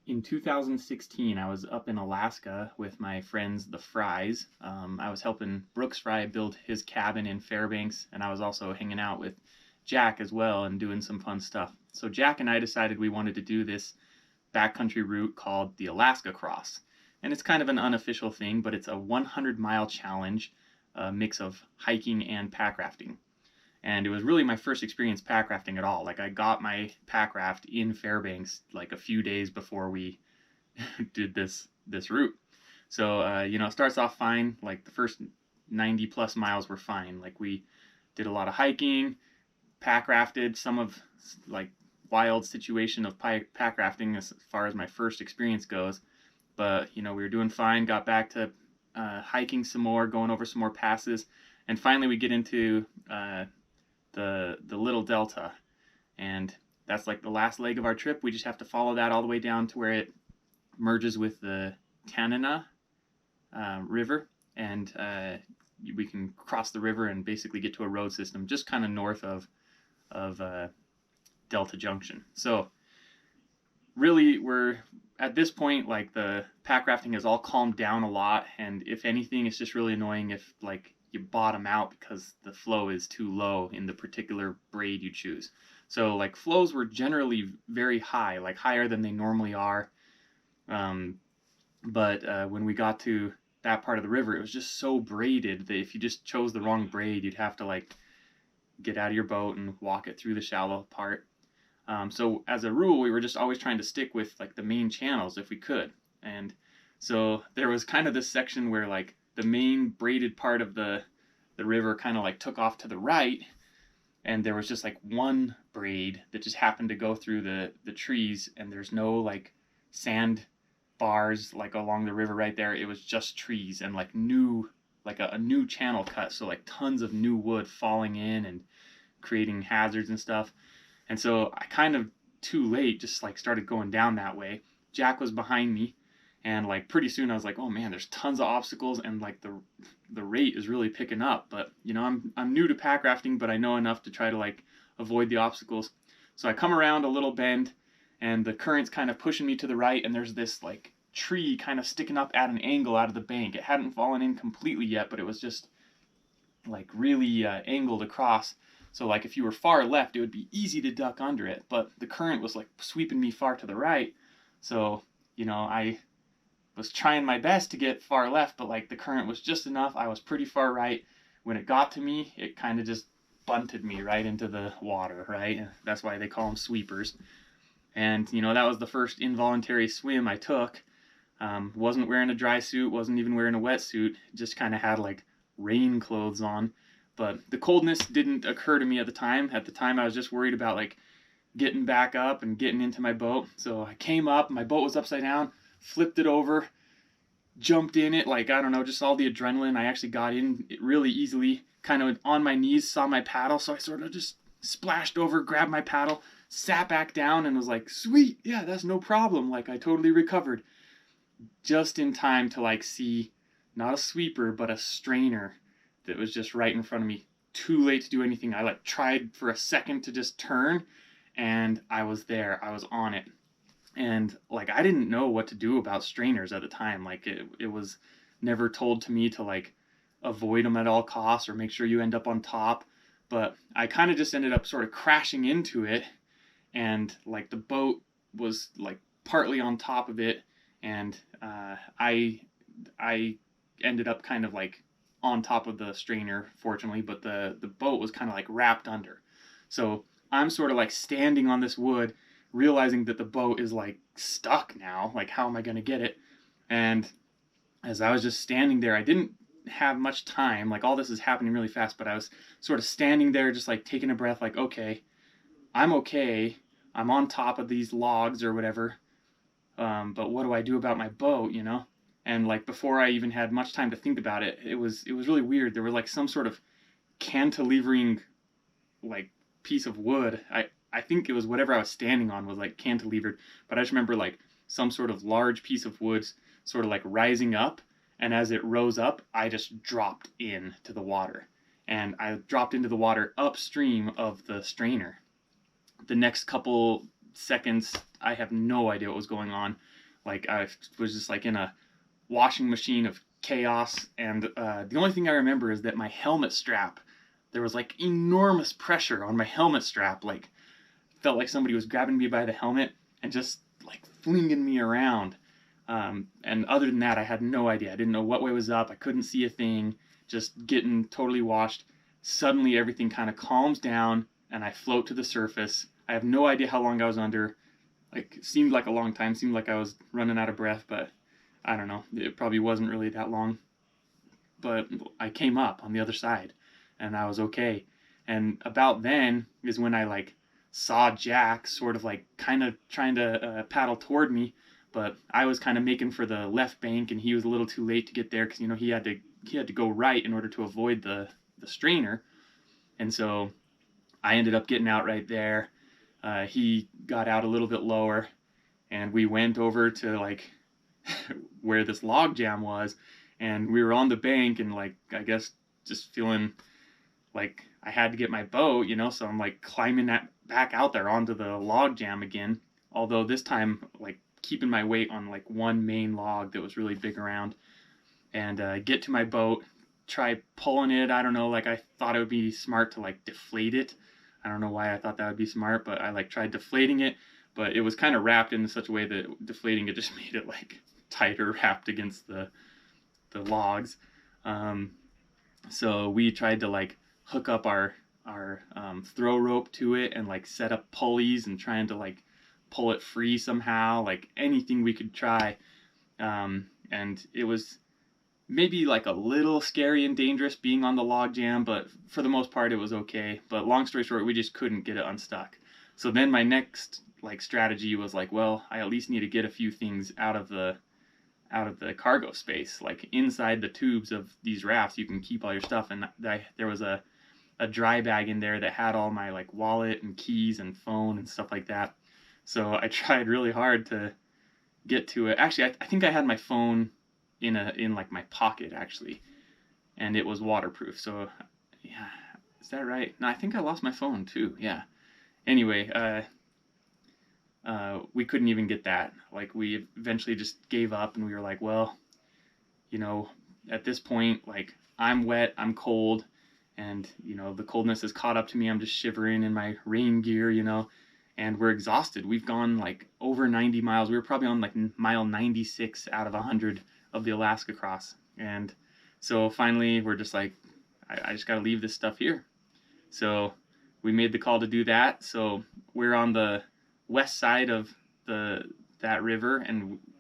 In 2016, I was up in Alaska with my friends, the Fries. I was helping Brooks Fry build his cabin in Fairbanks, and I was also hanging out with Jack as well and doing some fun stuff. So Jack and I decided we wanted to do this backcountry route called the Alaskacross. And it's kind of an unofficial thing, but it's a 100-mile challenge, a mix of hiking and pack rafting. And it was really my first experience pack rafting at all. Like I got my pack raft in Fairbanks like a few days before we did this route. So it starts off fine. Like the first 90 plus miles were fine. Like we did a lot of hiking, pack rafted, some of like wild situation of pack rafting as far as my first experience goes. But we were doing fine. Got back to hiking some more, going over some more passes, and finally we get into the little delta, and that's like the last leg of our trip. We just have to follow that all the way down to where it merges with the Tanana River, and we can cross the river and basically get to a road system just kind of north of Delta Junction. So really, we're at this point, like the pack rafting has all calmed down a lot, and if anything, it's just really annoying if like you bottom out because the flow is too low in the particular braid you choose. So like flows were generally very high, like higher than they normally are. But when we got to that part of the river, it was just so braided that if you just chose the wrong braid, you'd have to like get out of your boat and walk it through the shallow part. So as a rule, we were just always trying to stick with like the main channels if we could. And so there was kind of this section where like the main braided part of the river kind of like took off to the right, and there was just like one braid that just happened to go through the trees, and there's no like sand bars like along the river right there. It was just trees and like a new channel cut, so like tons of new wood falling in and creating hazards and stuff. And so I kind of too late just like started going down that way. Jack was behind me, and like pretty soon I was like, oh man, there's tons of obstacles, and like the rate is really picking up. But I'm new to pack rafting, but I know enough to try to like avoid the obstacles. So I come around a little bend, and the current's kind of pushing me to the right, and there's this like tree kind of sticking up at an angle out of the bank. It hadn't fallen in completely yet, but it was just like really angled across. So like if you were far left, it would be easy to duck under it, but the current was like sweeping me far to the right. So I was trying my best to get far left, but like the current was just enough. I was pretty far right. When it got to me, it kind of just bunted me right into the water, right? That's why they call them sweepers. And that was the first involuntary swim I took. Wasn't wearing a dry suit, wasn't even wearing a wetsuit, just kind of had like rain clothes on. But the coldness didn't occur to me at the time. At the time, I was just worried about like getting back up and getting into my boat. So I came up, my boat was upside down, flipped it over, jumped in it, like, I don't know, just all the adrenaline. I actually got in it really easily, kind of on my knees, saw my paddle, so I sort of just splashed over, grabbed my paddle, sat back down, and was like, sweet, yeah, that's no problem. Like, I totally recovered. Just in time to like see not a sweeper, but a strainer that was just right in front of me. Too late to do anything. I like tried for a second to just turn, and I was there. I was on it. And like I didn't know what to do about strainers at the time. Like it was never told to me to like avoid them at all costs or make sure you end up on top. But I kind of just ended up sort of crashing into it, and like the boat was like partly on top of it, and I ended up kind of like on top of the strainer, fortunately, but the boat was kind of like wrapped under. So I'm sort of like standing on this wood, realizing that the boat is like stuck now. Like, how am I going to get it? And as I was just standing there, I didn't have much time. Like, all this is happening really fast, but I was sort of standing there, just like taking a breath, like, okay. I'm on top of these logs or whatever. But what do I do about my boat, And like before I even had much time to think about it, it was really weird. There was like some sort of cantilevering like piece of wood. I think it was whatever I was standing on was like cantilevered, but I just remember like some sort of large piece of wood sort of like rising up, and as it rose up, I just dropped into the water. And I dropped into the water upstream of the strainer. The next couple seconds, I have no idea what was going on. Like, I was just like in a washing machine of chaos, and the only thing I remember is that my helmet strap, there was like enormous pressure on my helmet strap. Like, felt like somebody was grabbing me by the helmet and just like flinging me around. And other than that, I had no idea. I didn't know what way was up. I couldn't see a thing. Just getting totally washed. Suddenly, everything kind of calms down, and I float to the surface. I have no idea how long I was under. Like, it seemed like a long time. Seemed like I was running out of breath, but I don't know. It probably wasn't really that long. But I came up on the other side, and I was okay. And about then is when I like saw Jack sort of like kind of trying to paddle toward me, but I was kind of making for the left bank, and he was a little too late to get there because, you know, he had to go right in order to avoid the strainer. And so I ended up getting out right there. He got out a little bit lower, and we went over to like where this log jam was, and we were on the bank, and like, I guess just feeling like I had to get my boat, you know, so I'm like climbing that back out there onto the log jam again, although this time like keeping my weight on like one main log that was really big around, and get to my boat, try pulling it. I don't know, like I thought it would be smart to like deflate it. I don't know why I thought that would be smart, but I like tried deflating it, but it was kind of wrapped in such a way that deflating it just made it like tighter wrapped against the logs. So we tried to like hook up our throw rope to it and like set up pulleys and trying to like pull it free somehow, like anything we could try. And it was maybe like a little scary and dangerous being on the log jam, but for the most part it was okay. But long story short, we just couldn't get it unstuck. So then my next like strategy was like, well, I at least need to get a few things out of the cargo space. Like inside the tubes of these rafts you can keep all your stuff, and there was a dry bag in there that had all my like wallet and keys and phone and stuff like that. So I tried really hard to get to it. Actually, I think I had my phone in like my pocket actually, and it was waterproof. So yeah, is that right? No, I think I lost my phone too. Yeah. Anyway, we couldn't even get that. Like, we eventually just gave up, and we were like, well, you know, at this point, like, I'm wet, I'm cold, and, you know, the coldness has caught up to me. I'm just shivering in my rain gear, you know, and we're exhausted. We've gone like over 90 miles. We were probably on like mile 96 out of 100 of the Alaskacross. And so finally we're just like, I just got to leave this stuff here. So we made the call to do that. So we're on the west side of that river,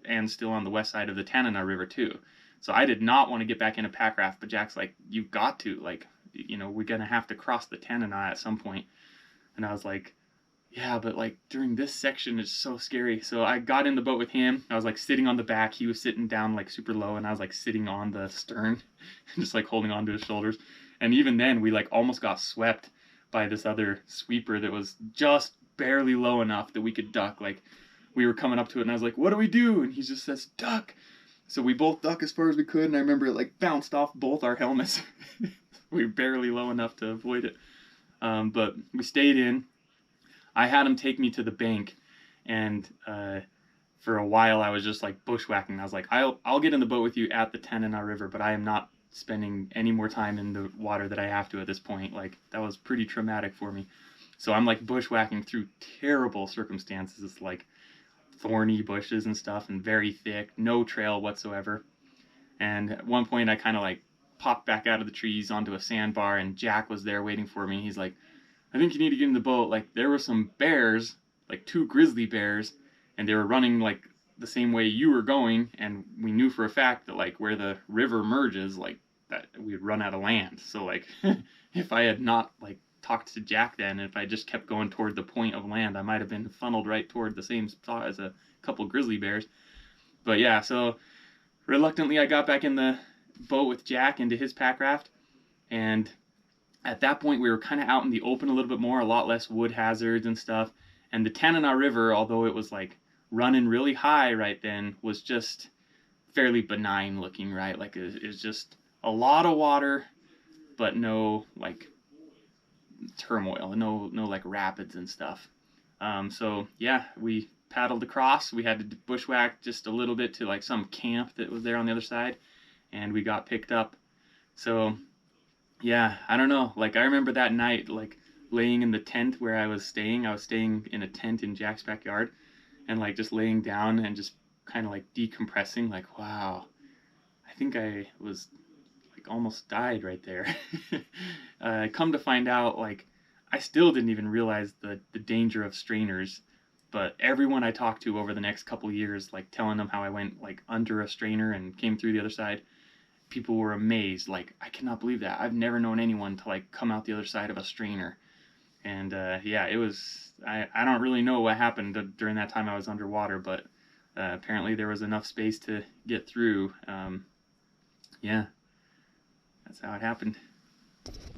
and still on the west side of the Tanana River too. So I did not want to get back in a packraft, but Jack's like, you've got to, like, you know, we're gonna have to cross the Tanana at some point. And I was like, yeah, but like during this section it's so scary. So I got in the boat with him. I was like sitting on the back, he was sitting down like super low, and I was like sitting on the stern just like holding on to his shoulders. And even then we like almost got swept by this other sweeper that was just barely low enough that we could duck. Like, we were coming up to it, and I was like, what do we do? And he just says, duck. So we both duck as far as we could, and I remember it like bounced off both our helmets. We were barely low enough to avoid it. But we stayed in. I had him take me to the bank, and for a while I was just like bushwhacking. I was like, I'll get in the boat with you at the Tanana River, but I am not spending any more time in the water that I have to at this point. Like, that was pretty traumatic for me. So I'm like bushwhacking through terrible circumstances. It's like thorny bushes and stuff, and very thick, no trail whatsoever. And at one point I kind of like popped back out of the trees onto a sandbar, and Jack was there waiting for me. He's like, I think you need to get in the boat. Like, there were some bears, like 2 grizzly bears, and they were running like the same way you were going, and we knew for a fact that like where the river merges, like that we'd run out of land. So like if I had not like talked to Jack then, and if I just kept going toward the point of land, I might have been funneled right toward the same spot as a couple grizzly bears. But yeah, so reluctantly I got back in the boat with Jack into his packraft, and at that point we were kind of out in the open a little bit more, a lot less wood hazards and stuff. And the Tanana River, although it was like running really high right then, was just fairly benign looking, right? Like, it was just a lot of water, but no like turmoil, no like rapids and stuff. So yeah, we paddled across. We had to bushwhack just a little bit to like some camp that was there on the other side, and we got picked up. So yeah, I don't know. Like I remember that night, like laying in the tent where I was staying. I was staying in a tent in Jack's backyard, and like just laying down and just kind of like decompressing. Like wow, I think I was like almost died right there. Come to find out, like I still didn't even realize the danger of strainers. But everyone I talked to over the next couple years, like telling them how I went like under a strainer and came through the other side, people were amazed. Like I cannot believe that. I've never known anyone to like come out the other side of a strainer. And yeah, it was. I don't really know what happened during that time I was underwater, but apparently there was enough space to get through. Yeah, that's how it happened.